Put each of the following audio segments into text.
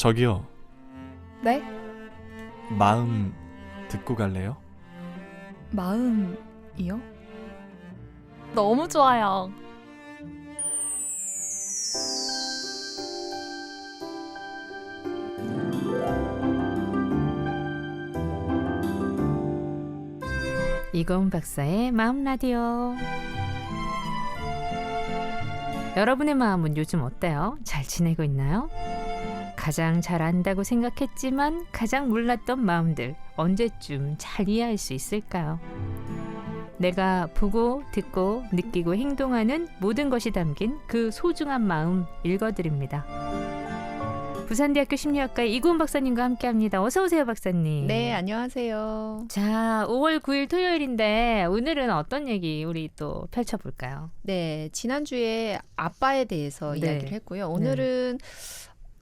저기요, 네? 마음 듣고 갈래요? 마음이요? 너무 좋아요. 이고은 박사의 마음 라디오. 여러분의 마음은 요즘 어때요? 잘 지내고 있나요? 가장 잘 안다고 생각했지만 가장 몰랐던 마음들 언제쯤 잘 이해할 수 있을까요? 내가 보고 듣고 느끼고 행동하는 모든 것이 담긴 그 소중한 마음 읽어드립니다. 부산대학교 심리학과의 이고은 박사님과 함께합니다. 어서 오세요, 박사님. 네, 안녕하세요. 자, 5월 9일 토요일인데 오늘은 어떤 얘기 우리 또 펼쳐볼까요? 네, 지난주에 아빠에 대해서 네. 이야기를 했고요. 오늘은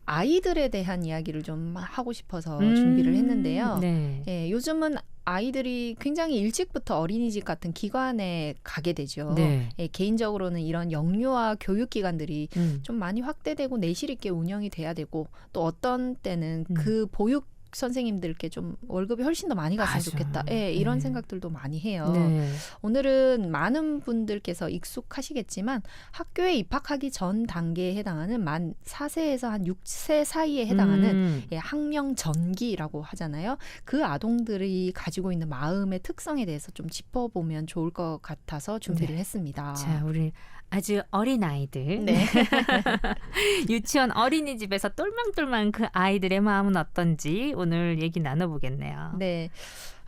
아이들에 대한 이야기를 좀 하고 싶어서 준비를 했는데요. 네. 예, 요즘은 아이들이 굉장히 일찍부터 어린이집 같은 기관에 가게 되죠. 네. 예, 개인적으로는 이런 영유아 교육기관들이 음. 좀 많이 확대되고 내실 있게 운영이 돼야 되고 또 어떤 때는 그 보육 선생님들께 좀 월급이 훨씬 더 많이 갔으면 맞아. 좋겠다. 예, 이런 네. 생각들도 많이 해요. 네. 오늘은 많은 분들께서 익숙하시겠지만 학교에 입학하기 전 단계에 해당하는 만 4세에서 한 6세 사이에 해당하는 예, 학령 전기라고 하잖아요. 그 아동들이 가지고 있는 마음의 특성에 대해서 좀 짚어보면 좋을 것 같아서 준비를 네. 했습니다. 자, 우리 아주 어린 아이들. 네. 유치원 어린이집에서 똘망똘망 그 아이들의 마음은 어떤지 오늘 얘기 나눠보겠네요. 네.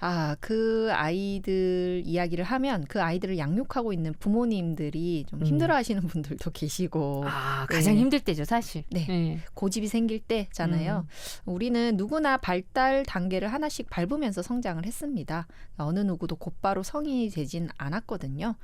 아, 그 아이들 이야기를 하면 그 아이들을 양육하고 있는 부모님들이 좀 힘들어하시는 분들도 계시고 아, 가장 네. 힘들 때죠, 사실. 네. 고집이 생길 때잖아요. 우리는 누구나 발달 단계를 하나씩 밟으면서 성장을 했습니다. 어느 누구도 곧바로 성인이 되진 않았거든요.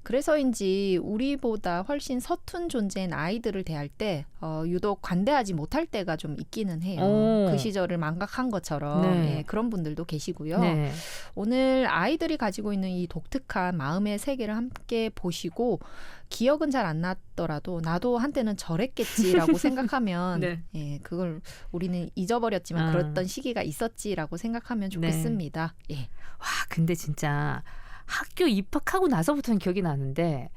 그래서인지 우리보다 훨씬 서툰 존재인 아이들을 대할 때 유독 관대하지 못할 때가 좀 있기는 해요. 오. 그 시절을 망각한 것처럼 네. 예, 그런 분들도 계시고요. 네. 오늘 아이들이 가지고 있는 이 독특한 마음의 세계를 함께 보시고 기억은 잘 안 나더라도 나도 한때는 저랬겠지라고 생각하면 네. 예, 그걸 우리는 잊어버렸지만 그랬던 시기가 있었지라고 생각하면 좋겠습니다. 예. 와, 근데 진짜 학교 입학하고 나서부터는 기억이 나는데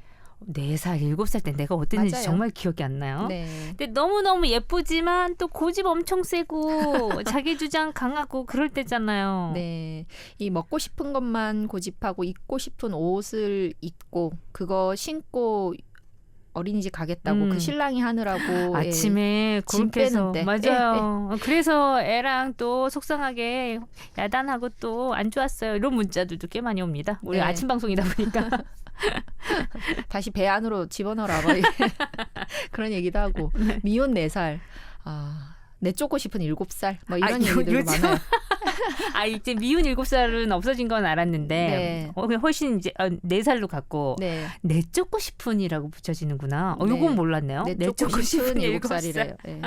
4살, 7살 때 내가 어땠는지 맞아요. 정말 기억이 안 나요. 네. 근데 너무너무 예쁘지만 또 고집 엄청 세고 자기 주장 강하고 그럴 때잖아요. 네. 이 먹고 싶은 것만 고집하고 입고 싶은 옷을 입고 그거 신고 어린이집 가겠다고 그 신랑이 하느라고 아침에 짐 그렇게 해서 빼는 때. 맞아요. 그래서 애랑 또 속상하게 야단하고 또 안 좋았어요. 이런 문자들도 꽤 많이 옵니다. 우리 네. 아침 방송이다 보니까. 다시 배 안으로 집어넣어라. 뭐 그런 얘기도 하고 미혼 4살. 아, 내쫓고 싶은 7살. 뭐 이런 얘기들도 요즘- 많아요. 아, 이제 미운 7살은 없어진 건 알았는데 네. 훨씬 이제 4살로 갔고 네. 내쫓고 싶은이라고 붙여지는구나. 네. 요건 몰랐네요. 내쫓고 싶은 7살. 7살이래요. 네.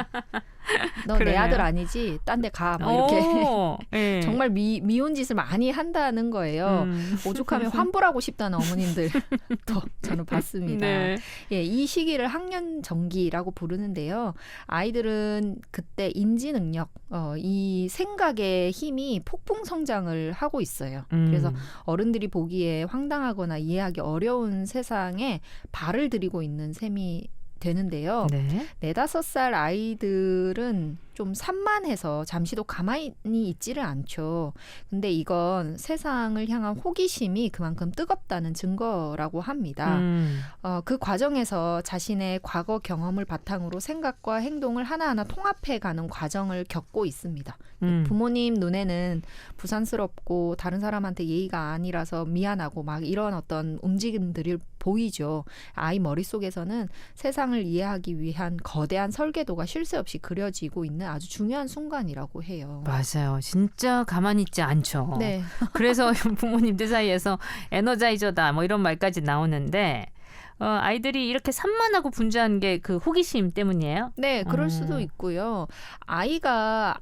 너 내 그러네요. 아들 아니지? 딴 데 가. 뭐 이렇게. 네. 정말 미운 짓을 많이 한다는 거예요. 오죽하면 환불하고 싶다는 어머님들도 저는 봤습니다. 네. 예, 이 시기를 학년 전기라고 부르는데요. 아이들은 그때 인지 능력, 이 생각의 힘이 폭풍 성장을 하고 있어요. 그래서 어른들이 보기에 황당하거나 이해하기 어려운 세상에 발을 들이고 있는 셈이 되는데요. 네. 4-5살 아이들은 좀 산만해서 잠시도 가만히 있지를 않죠. 근데 이건 세상을 향한 호기심이 그만큼 뜨겁다는 증거라고 합니다. 그 과정에서 자신의 과거 경험을 바탕으로 생각과 행동을 하나하나 통합해가는 과정을 겪고 있습니다. 부모님 눈에는 부산스럽고 다른 사람한테 예의가 아니라서 미안하고 막 이런 어떤 움직임들이 보이죠. 아이 머릿속에서는 세상을 이해하기 위한 거대한 설계도가 쉴 새 없이 그려지고 있는 아주 중요한 순간이라고 해요. 맞아요. 진짜 가만히 있지 않죠. 네. 그래서 부모님들 사이에서 에너자이저다 뭐 이런 말까지 나오는데 아이들이 이렇게 산만하고 분주한 게 그 호기심 때문이에요? 네, 그럴 수도 있고요. 아이가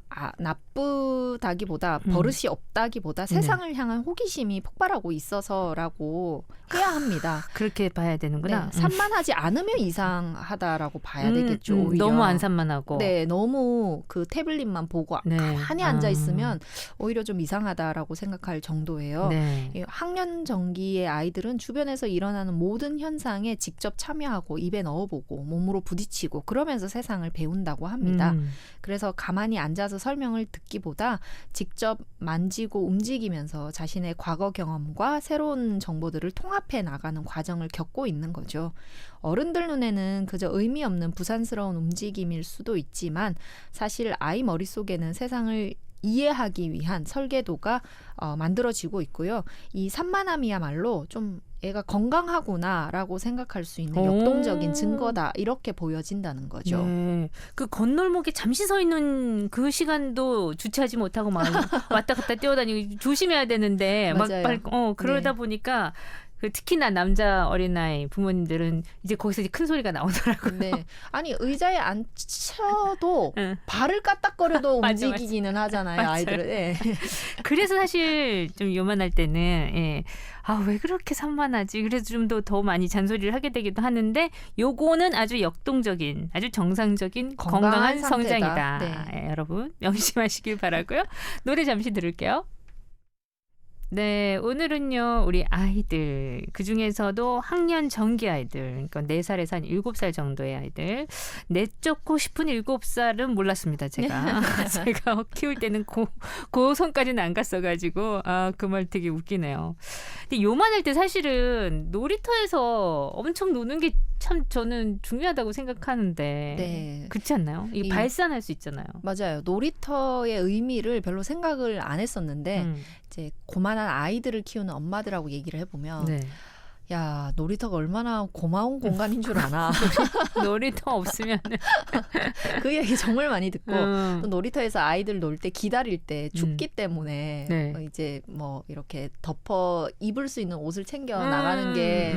나쁘다기보다 버릇이 없다기보다 세상을 향한 호기심이 폭발하고 있어서라고 해야 합니다. 그렇게 봐야 되는구나. 네, 산만하지 않으면 이상하다라고 봐야 되겠죠. 오히려. 너무 안 산만하고. 네, 너무 그 태블릿만 보고 네. 가만히 앉아 있으면 오히려 좀 이상하다라고 생각할 정도예요. 네. 이 학년 정기의 아이들은 주변에서 일어나는 모든 현상에 직접 참여하고 입에 넣어보고 몸으로 부딪히고 그러면서 세상을 배운다고 합니다. 그래서 가만히 앉아서 설명을 듣기보다 직접 만지고 움직이면서 자신의 과거 경험과 새로운 정보들을 통합해 나가는 과정을 겪고 있는 거죠. 어른들 눈에는 그저 의미 없는 부산스러운 움직임일 수도 있지만 사실 아이 머릿속에는 세상을 이해하기 위한 설계도가 만들어지고 있고요. 이 산만함이야말로 좀 애가 건강하구나라고 생각할 수 있는 역동적인 증거다 이렇게 보여진다는 거죠. 네. 그 건널목에 잠시 서 있는 그 시간도 주체하지 못하고 막 왔다 갔다 뛰어다니고 조심해야 되는데 맞아요. 그러다 네. 보니까 특히나 남자 어린아이 부모님들은 이제 거기서 이제 큰 소리가 나오더라고요. 네. 아니 의자에 앉혀도 응. 발을 까딱거려도 맞아, 움직이기는 하잖아요. 맞아요. 아이들은. 네. 그래서 사실 좀 요만할 때는 왜 그렇게 산만하지? 그래서 좀 더 많이 잔소리를 하게 되기도 하는데 요거는 아주 역동적인, 아주 정상적인 건강한 상태다. 성장이다. 네. 여러분 명심하시길 바라고요. 노래 잠시 들을게요. 네, 오늘은요, 우리 아이들, 그 중에서도 학년 정기 아이들, 그러니까 4살에서 한 7살 정도의 아이들, 내쫓고 싶은 7살은 몰랐습니다, 제가. 제가 키울 때는 그 손까지는 안 갔어가지고, 그 말 되게 웃기네요. 근데 요만할 때 사실은 놀이터에서 엄청 노는 게 참 저는 중요하다고 생각하는데, 네. 그렇지 않나요? 이게 발산할 수 있잖아요. 맞아요. 놀이터의 의미를 별로 생각을 안 했었는데 이제 고만한 아이들을 키우는 엄마들하고 얘기를 해보면 네. 야, 놀이터가 얼마나 고마운 공간인 줄 아나. 놀이터 없으면 그 얘기 정말 많이 듣고 또 놀이터에서 아이들 놀 때 기다릴 때 춥기 때문에 네. 이제 뭐 이렇게 덮어 입을 수 있는 옷을 챙겨 나가는 게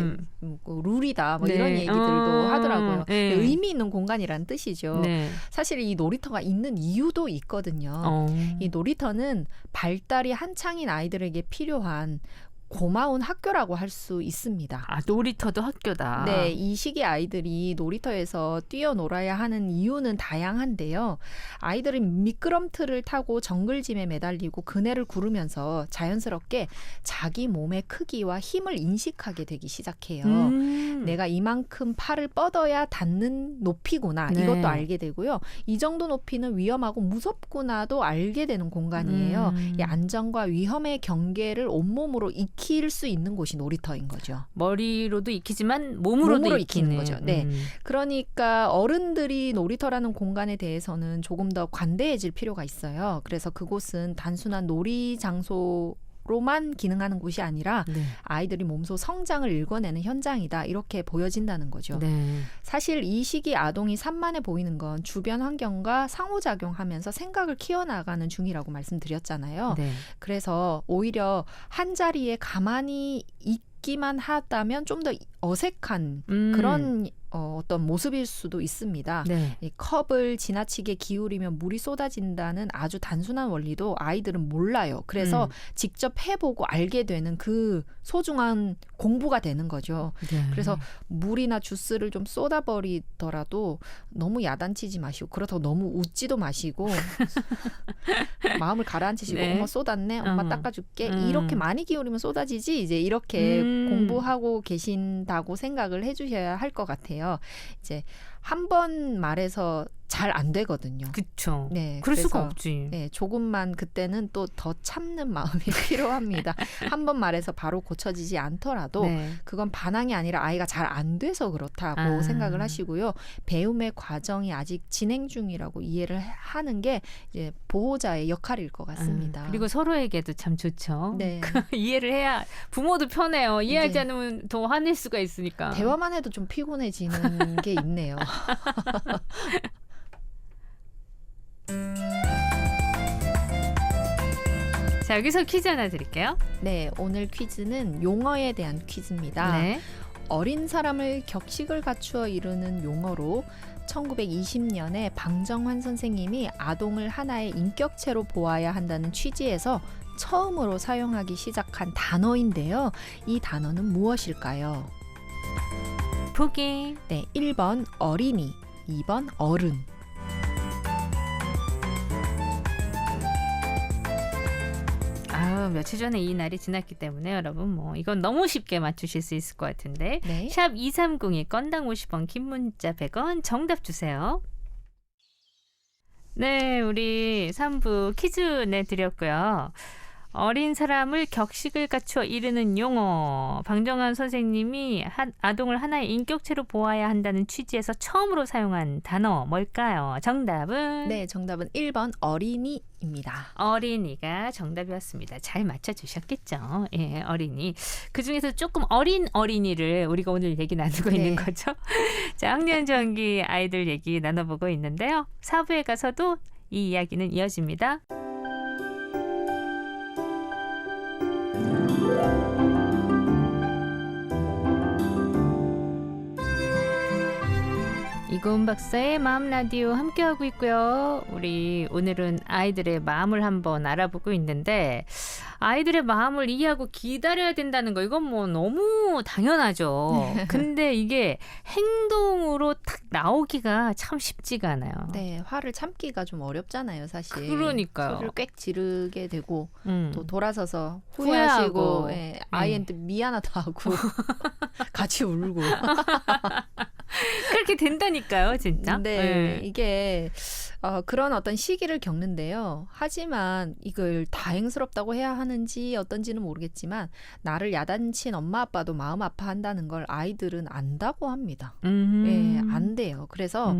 룰이다 뭐 네. 이런 얘기들도 하더라고요. 네. 의미 있는 공간이라는 뜻이죠. 네. 사실 이 놀이터가 있는 이유도 있거든요. 이 놀이터는 발달이 한창인 아이들에게 필요한 고마운 학교라고 할 수 있습니다. 놀이터도 학교다. 네, 이 시기 아이들이 놀이터에서 뛰어놀아야 하는 이유는 다양한데요. 아이들은 미끄럼틀을 타고 정글짐에 매달리고 그네를 구르면서 자연스럽게 자기 몸의 크기와 힘을 인식하게 되기 시작해요. 내가 이만큼 팔을 뻗어야 닿는 높이구나. 네. 이것도 알게 되고요. 이 정도 높이는 위험하고 무섭구나도 알게 되는 공간이에요. 이 안전과 위험의 경계를 온몸으로 익힐 수 있는 곳이 놀이터인 거죠. 머리로도 익히지만 몸으로도 익히는 거죠. 네. 그러니까 어른들이 놀이터라는 공간에 대해서는 조금 더 관대해질 필요가 있어요. 그래서 그곳은 단순한 놀이 장소로만 기능하는 곳이 아니라 네. 아이들이 몸소 성장을 읽어내는 현장이다. 이렇게 보여진다는 거죠. 네. 사실 이 시기 아동이 산만해 보이는 건 주변 환경과 상호작용하면서 생각을 키워나가는 중이라고 말씀드렸잖아요. 네. 그래서 오히려 한 자리에 가만히 있기만 하다면 좀 더 어색한 그런 어떤 모습일 수도 있습니다. 네. 이 컵을 지나치게 기울이면 물이 쏟아진다는 아주 단순한 원리도 아이들은 몰라요. 그래서 직접 해보고 알게 되는 그 소중한 공부가 되는 거죠. 네. 그래서 물이나 주스를 좀 쏟아버리더라도 너무 야단치지 마시고 그렇다고 너무 웃지도 마시고 마음을 가라앉히시고 네. 엄마 쏟았네, 엄마 닦아줄게 이렇게 많이 기울이면 쏟아지지 이제 이렇게 공부하고 계신다고 생각을 해주셔야 할 것 같아요. 이제 한 번 말해서 잘 안 되거든요. 그렇죠. 네, 그럴 수가 그래서 없지. 네, 조금만 그때는 또 더 참는 마음이 필요합니다. 한 번 말해서 바로 고쳐지지 않더라도 네. 그건 반항이 아니라 아이가 잘 안 돼서 그렇다고 생각을 하시고요. 배움의 과정이 아직 진행 중이라고 이해를 하는 게 이제 보호자의 역할일 것 같습니다. 그리고 서로에게도 참 좋죠. 네. 이해를 해야 부모도 편해요. 이해하지 이제 않으면 더 화낼 수가 있으니까. 대화만 해도 좀 피곤해지는 게 있네요. 자, 여기서 퀴즈 하나 드릴게요. 네, 오늘 퀴즈는 용어에 대한 퀴즈입니다. 네. 어린 사람을 격식을 갖추어 이루는 용어로 1920년에 방정환 선생님이 아동을 하나의 인격체로 보아야 한다는 취지에서 처음으로 사용하기 시작한 단어인데요. 이 단어는 무엇일까요? 보기. 네, 1번 어린이, 2번 어른. 며칠 전에 이 날이 지났기 때문에 여러분 뭐 이건 너무 쉽게 맞추실 수 있을 것 같은데 네. 샵 2302 건당 50원 긴 문자 100원 정답 주세요. 네, 우리 3부 퀴즈 내드렸고요. 어린 사람을 격식을 갖추어 이르는 용어. 방정환 선생님이 아동을 하나의 인격체로 보아야 한다는 취지에서 처음으로 사용한 단어 뭘까요? 정답은? 네, 정답은 1번 어린이입니다. 어린이가 정답이었습니다. 잘 맞춰주셨겠죠? 예, 어린이. 그중에서 조금 어린 어린이를 우리가 오늘 얘기 나누고 네. 있는 거죠. 자, 학년 전기 아이들 얘기 나눠보고 있는데요. 4부에 가서도 이 이야기는 이어집니다. 이고은 박사의 마음 라디오 함께하고 있고요. 우리 오늘은 아이들의 마음을 한번 알아보고 있는데 아이들의 마음을 이해하고 기다려야 된다는 거 이건 뭐 너무 당연하죠. 근데 이게 행동으로 딱 나오기가 참 쉽지가 않아요. 네, 화를 참기가 좀 어렵잖아요, 사실. 그러니까요. 소리를 꽥 지르게 되고 또 돌아서서 후회하고. 후회하시고 예, 아이한테 미안하다 하고 같이 울고. 그렇게 된다니까요, 진짜. 네, 이게 그런 어떤 시기를 겪는데요. 하지만 이걸 다행스럽다고 해야 하는지 어떤지는 모르겠지만 나를 야단친 엄마 아빠도 마음 아파한다는 걸 아이들은 안다고 합니다. 예, 안 돼요. 그래서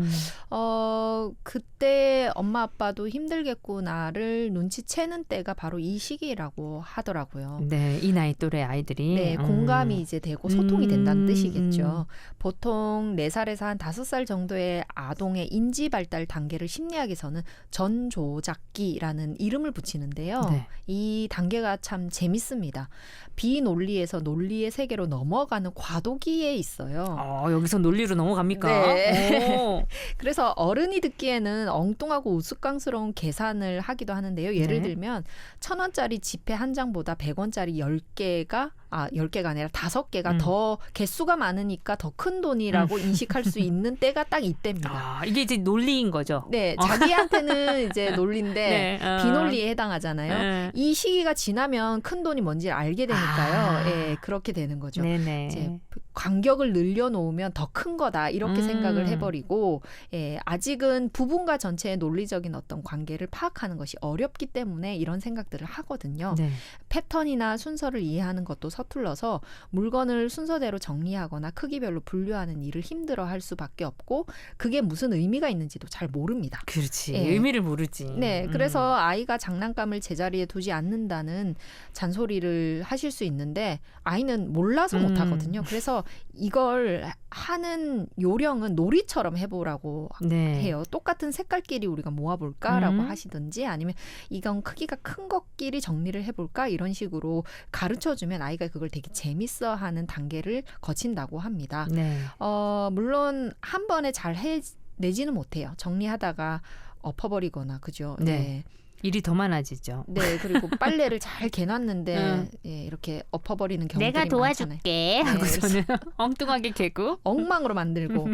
그때 엄마 아빠도 힘들겠구나를 눈치채는 때가 바로 이 시기라고 하더라고요. 네, 이 나이 또래 아이들이. 네, 공감이 이제 되고 소통이 된다는 뜻이겠죠. 보통 4살에서 한 5살 정도의 아동의 인지 발달 단계를 심리학에서는 전조작기라는 이름을 붙이는데요. 네. 이 단계가 참 재밌습니다. 비논리에서 논리의 세계로 넘어가는 과도기에 있어요. 여기서 논리로 넘어갑니까? 네. 오. 그래서 어른이 듣기에는 엉뚱하고 우스꽝스러운 계산을 하기도 하는데요. 예를 네. 들면 1,000원짜리 지폐 한 장보다 100원짜리 10개가 10개가 아니라 5개가 더 개수가 많으니까 더 큰 돈이라고 인식할 수 있는 때가 딱 이때입니다. 이게 이제 논리인 거죠. 네, 자기한테는 이제 논리인데 네, 비논리에 해당하잖아요. 이 시기가 지나면 큰 돈이 뭔지 알게 되니까요. 예, 그렇게 되는 거죠. 네네. 이제 간격을 늘려놓으면 더 큰 거다 이렇게 생각을 해버리고 아직은 부분과 전체의 논리적인 어떤 관계를 파악하는 것이 어렵기 때문에 이런 생각들을 하거든요. 네. 패턴이나 순서를 이해하는 것도 서툴러서 물건을 순서대로 정리하거나 크기별로 분류하는 일을 힘들어할 수밖에 없고 그게 무슨 의미가 있는지도 잘 모릅니다. 그렇지. 예. 의미를 모르지. 네, 그래서 아이가 장난감을 제자리에 두지 않는다는 잔소리를 하실 수 있는데 아이는 몰라서 못하거든요. 그래서 이걸 하는 요령은 놀이처럼 해보라고 네. 해요. 똑같은 색깔끼리 우리가 모아볼까라고 하시든지 아니면 이건 크기가 큰 것끼리 정리를 해볼까 이런 식으로 가르쳐주면 아이가 그걸 되게 재밌어하는 단계를 거친다고 합니다. 네. 물론 한 번에 잘 해내지는 못해요. 정리하다가 엎어버리거나 그죠. 네. 일이 더 많아지죠. 네, 그리고 빨래를 잘 개놨는데 예, 이렇게 엎어버리는 경우들이 내가 도와줄게 많잖아요. 하고서는 엉뚱하게 개고. 엉망으로 만들고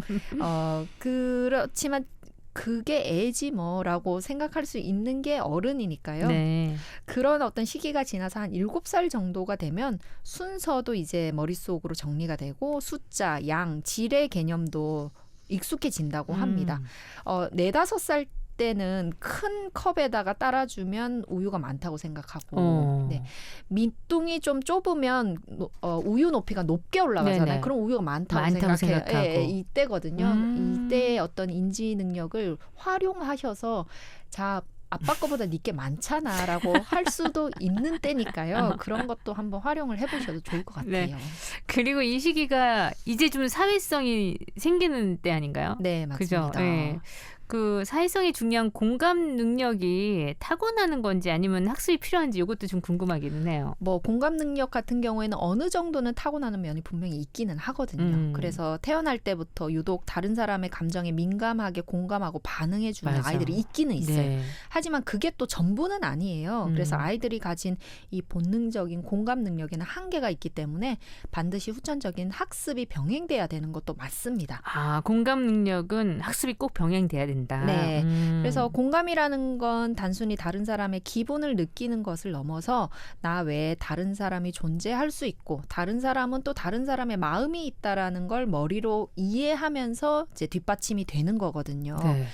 그렇지만 그게 애지 뭐라고 생각할 수 있는 게 어른이니까요. 네. 그런 어떤 시기가 지나서 한 7살 정도가 되면 순서도 이제 머릿속으로 정리가 되고 숫자, 양, 질의 개념도 익숙해진다고 합니다. 4-5살 때는 큰 컵에다가 따라주면 우유가 많다고 생각하고 네. 밑둥이 좀 좁으면 우유 높이가 높게 올라가잖아요. 네네. 그럼 우유가 많다고 생각해요. 생각하고. 이때거든요. 이때의 어떤 인지 능력을 활용하셔서 자 아빠 거보다 니께 많잖아라고 할 수도 있는 때니까요. 그런 것도 한번 활용을 해보셔도 좋을 것 같아요. 네. 그리고 이 시기가 이제 좀 사회성이 생기는 때 아닌가요? 네, 맞습니다. 그죠? 네. 그 사회성이 중요한 공감 능력이 타고나는 건지 아니면 학습이 필요한지 이것도 좀 궁금하기는 해요. 뭐 공감 능력 같은 경우에는 어느 정도는 타고나는 면이 분명히 있기는 하거든요. 그래서 태어날 때부터 유독 다른 사람의 감정에 민감하게 공감하고 반응해주는 맞아. 아이들이 있기는 있어요. 네. 하지만 그게 또 전부는 아니에요. 그래서 아이들이 가진 이 본능적인 공감 능력에는 한계가 있기 때문에 반드시 후천적인 학습이 병행돼야 되는 것도 맞습니다. 아, 공감 능력은 학습이 꼭 병행돼야 된다. 네. 그래서 공감이라는 건 단순히 다른 사람의 기분을 느끼는 것을 넘어서 나 외에 다른 사람이 존재할 수 있고 다른 사람은 또 다른 사람의 마음이 있다라는 걸 머리로 이해하면서 이제 뒷받침이 되는 거거든요. 네.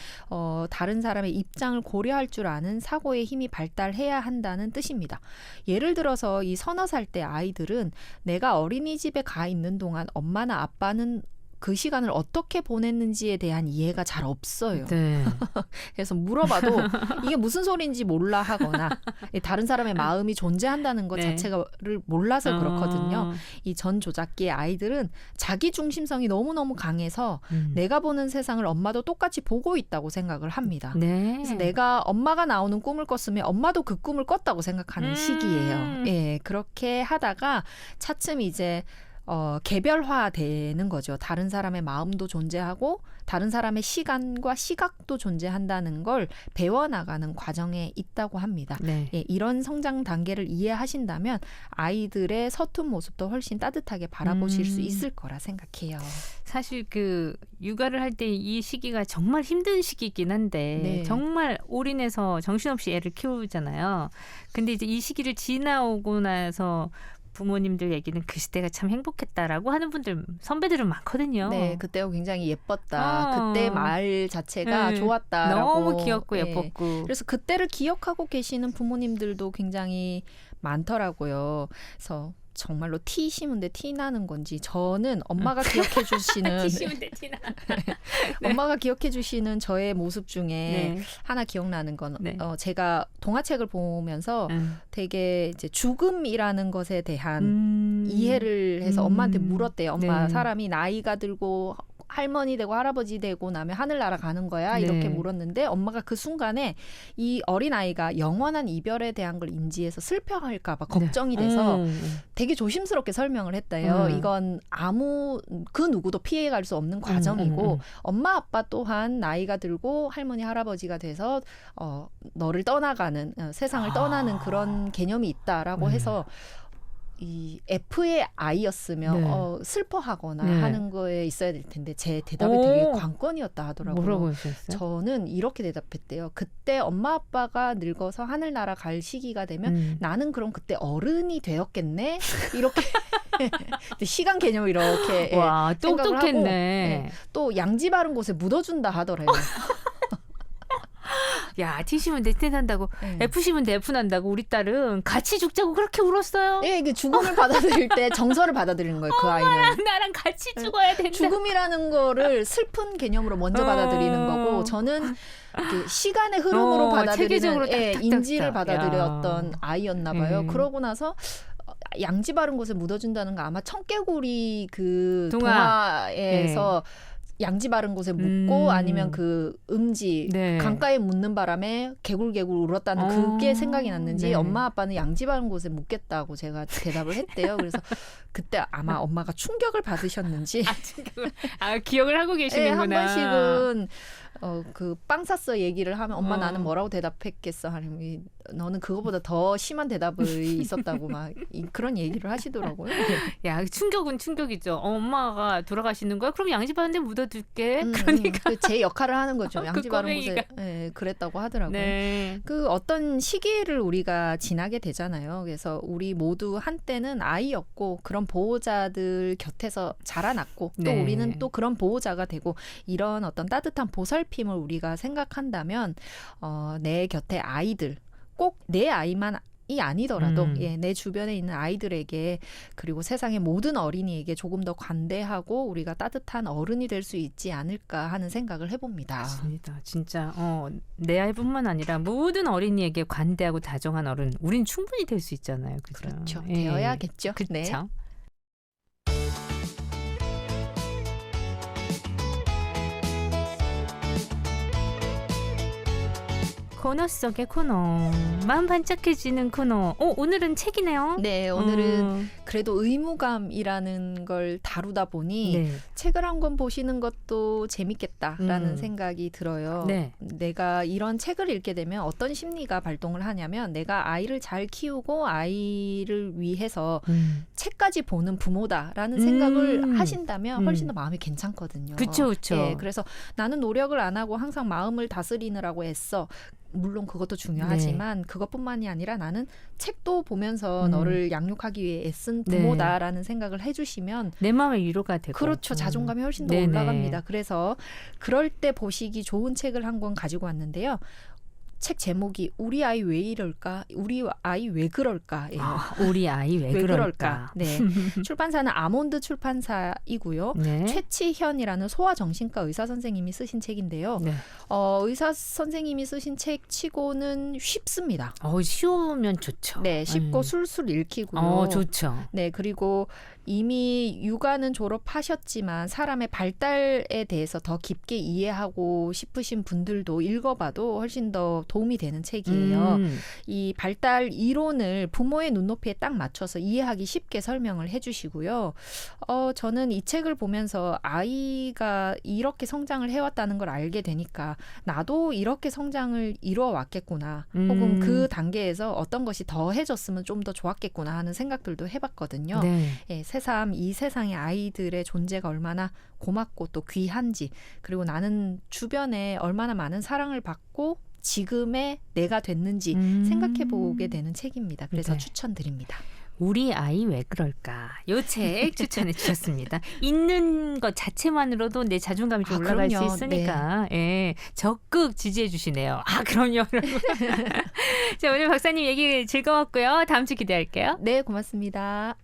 다른 사람의 입장을 고려할 줄 아는 사고의 힘이 발달해야 한다는 뜻입니다. 예를 들어서 이 서너 살 때 아이들은 내가 어린이집에 가 있는 동안 엄마나 아빠는 그 시간을 어떻게 보냈는지에 대한 이해가 잘 없어요. 네. 그래서 물어봐도 이게 무슨 소리인지 몰라 하거나 다른 사람의 마음이 존재한다는 것 네. 자체를 몰라서 그렇거든요. 이 전 조작기의 아이들은 자기 중심성이 너무너무 강해서 내가 보는 세상을 엄마도 똑같이 보고 있다고 생각을 합니다. 네. 그래서 내가 엄마가 나오는 꿈을 꿨으면 엄마도 그 꿈을 꿨다고 생각하는 시기예요. 예, 그렇게 하다가 차츰 이제 개별화되는 거죠. 다른 사람의 마음도 존재하고 다른 사람의 시간과 시각도 존재한다는 걸 배워나가는 과정에 있다고 합니다. 네. 예, 이런 성장 단계를 이해하신다면 아이들의 서툰 모습도 훨씬 따뜻하게 바라보실 수 있을 거라 생각해요. 사실 그 육아를 할 때 이 시기가 정말 힘든 시기이긴 한데 네. 정말 올인해서 정신없이 애를 키우잖아요. 근데 이제 이 시기를 지나오고 나서 부모님들 얘기는 그 시대가 참 행복했다라고 하는 분들 선배들은 많거든요. 네, 그때가 굉장히 예뻤다. 그때 말 자체가 네. 좋았다라고. 너무 귀엽고 예. 예뻤고. 그래서 그때를 기억하고 계시는 부모님들도 굉장히 많더라고요. 그래서 정말로 티 심은데 티 나는 건지 저는 엄마가 기억해 주시는 티시면 돼, 티나. 엄마가 기억해 주시는 저의 모습 중에 네. 하나 기억나는 건 네. 제가 동화책을 보면서 되게 이제 죽음이라는 것에 대한 이해를 해서 엄마한테 물었대요. 엄마 네. 사람이 나이가 들고 할머니 되고 할아버지 되고 나면 하늘 날아가는 거야? 네. 이렇게 물었는데 엄마가 그 순간에 이 어린아이가 영원한 이별에 대한 걸 인지해서 슬퍼할까 봐 걱정이 돼서 되게 조심스럽게 설명을 했대요. 이건 그 누구도 피해갈 수 없는 과정이고 엄마 아빠 또한 나이가 들고 할머니 할아버지가 돼서 너를 떠나가는 세상을 떠나는 그런 개념이 있다라고 해서 이 F의 아이였으면 네. 슬퍼하거나 네. 하는 거에 있어야 될 텐데 제 대답이 되게 관건이었다 하더라고요. 뭐라고 하셨어요? 저는 이렇게 대답했대요. 그때 엄마 아빠가 늙어서 하늘나라 갈 시기가 되면 나는 그럼 그때 어른이 되었겠네? 이렇게 시간 개념을 이렇게 와, 생각을 하고 똑똑했네. 또 양지 바른 곳에 묻어준다 하더래요. 야, T 심은 돼, T 난다고. F 심은 돼, F 난다고. 우리 딸은 같이 죽자고 그렇게 울었어요. 예, 이게 죽음을 받아들일 때 정서를 받아들이는 거예요. 그 아이는. 나랑 같이 죽어야 된다. 죽음이라는 거를 슬픈 개념으로 먼저 받아들이는 거고 저는 이렇게 시간의 흐름으로 체계적으로 받아들이는 딱딱딱딱. 인지를 받아들였던 야. 아이였나 봐요. 그러고 나서 양지 바른 곳에 묻어준다는 거 아마 청개구리 그 동화에서 양지 바른 곳에 묻고 아니면 그 음지 네. 강가에 묻는 바람에 개굴개굴 울었다는 그게 생각이 났는지 네. 엄마 아빠는 양지 바른 곳에 묻겠다고 제가 대답을 했대요. 그래서 그때 아마 엄마가 충격을 받으셨는지 기억을 하고 계시는구나. 한 번씩은 그 빵 샀어 얘기를 하면 엄마 나는 뭐라고 대답했겠어 하면 너는 그거보다 더 심한 대답이 있었다고 막 그런 얘기를 하시더라고요. 야, 충격은 충격이죠. 엄마가 돌아가시는 거야? 그럼 양지 바른 데 묻어둘게. 그러니까 제 역할을 하는 거죠. 양지 그 바른 꼬맹이가. 곳에 그랬다고 하더라고요. 네. 그 어떤 시기를 우리가 지나게 되잖아요. 그래서 우리 모두 한때는 아이였고 그런 보호자들 곁에서 자라났고 또 네. 우리는 또 그런 보호자가 되고 이런 어떤 따뜻한 보살핌을 우리가 생각한다면 내 곁에 아이들 꼭 내 아이만 이 아니더라도 내 주변에 있는 아이들에게 그리고 세상의 모든 어린이에게 조금 더 관대하고 우리가 따뜻한 어른이 될 수 있지 않을까 하는 생각을 해봅니다. 맞습니다. 진짜 내 아이뿐만 아니라 모든 어린이에게 관대하고 다정한 어른 우린 충분히 될 수 있잖아요. 그죠? 그렇죠. 예. 되어야겠죠. 그렇죠. 네. 코너 속의 코너. 마음 반짝해지는 코너. 오늘은 책이네요. 네, 오늘은 그래도 의무감이라는 걸 다루다 보니 네. 책을 한 권 보시는 것도 재밌겠다라는 생각이 들어요. 네. 내가 이런 책을 읽게 되면 어떤 심리가 발동을 하냐면 내가 아이를 잘 키우고 아이를 위해서 책까지 보는 부모다라는 생각을 하신다면 훨씬 더 마음이 괜찮거든요. 그렇죠. 예, 그래서 나는 노력을 안 하고 항상 마음을 다스리느라고 애써. 물론 그것도 중요하지만 그것뿐만이 아니라 나는 책도 보면서 너를 양육하기 위해 애쓴 부모다라는 생각을 해주시면 내 마음의 위로가 되고 그렇죠. 자존감이 훨씬 더 네네. 올라갑니다. 그래서 그럴 때 보시기 좋은 책을 한 권 가지고 왔는데요. 책 제목이 우리 아이 왜 이럴까? 우리 아이 왜 그럴까예요. 우리 아이 왜 그럴까? 네. 출판사는 아몬드 출판사이고요. 네. 최치현이라는 소아정신과 의사 선생님이 쓰신 책인데요. 네. 의사 선생님이 쓰신 책 치고는 쉽습니다. 쉬우면 좋죠. 네, 쉽고 술술 읽히고요. 좋죠. 네, 그리고 이미 육아는 졸업하셨지만 사람의 발달에 대해서 더 깊게 이해하고 싶으신 분들도 읽어봐도 훨씬 더 도움이 되는 책이에요. 이 발달 이론을 부모의 눈높이에 딱 맞춰서 이해하기 쉽게 설명을 해주시고요. 저는 이 책을 보면서 아이가 이렇게 성장을 해왔다는 걸 알게 되니까 나도 이렇게 성장을 이루어왔겠구나. 혹은 그 단계에서 어떤 것이 더 해줬으면 좀 더 좋았겠구나 하는 생각들도 해봤거든요. 네. 예, 새삼 이 세상의 아이들의 존재가 얼마나 고맙고 또 귀한지 그리고 나는 주변에 얼마나 많은 사랑을 받고 지금의 내가 됐는지 생각해 보게 되는 책입니다. 그래서 네. 추천드립니다. 우리 아이 왜 그럴까? 요 책 추천해 주셨습니다. 읽는 것 자체만으로도 내 자존감이 좀 올라갈 그럼요. 수 있으니까 예, 적극 지지해 주시네요. 그럼요. 자, 오늘 박사님 얘기 즐거웠고요. 다음 주 기대할게요. 네, 고맙습니다.